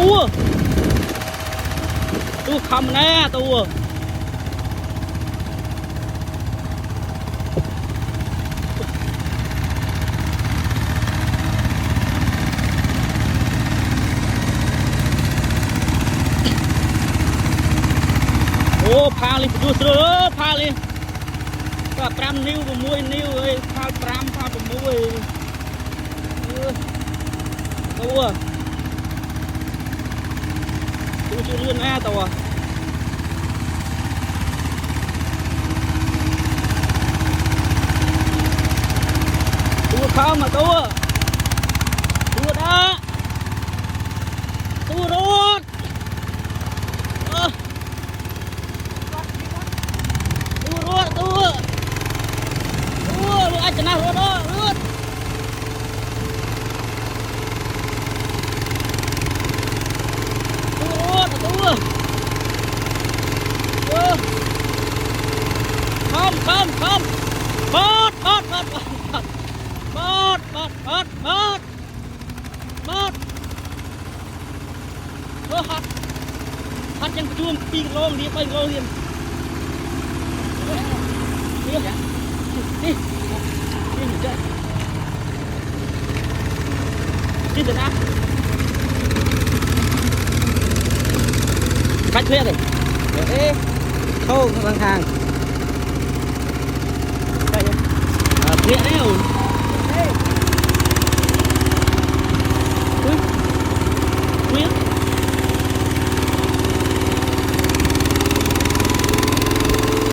tua tua không nè tua ô pha lên tua sữa pha lên và pram niu và muôi niu ơi pha pram pha và muôi tua tua chưa lươn nè tua tua không mà tua tua đó tua rốt tua lu aja nah rốt đó rốt tua không bớt hot yang chuông pin lông đi bay lông liền đi từ nào khách thuê này để không thằng hàng đây thuê đấy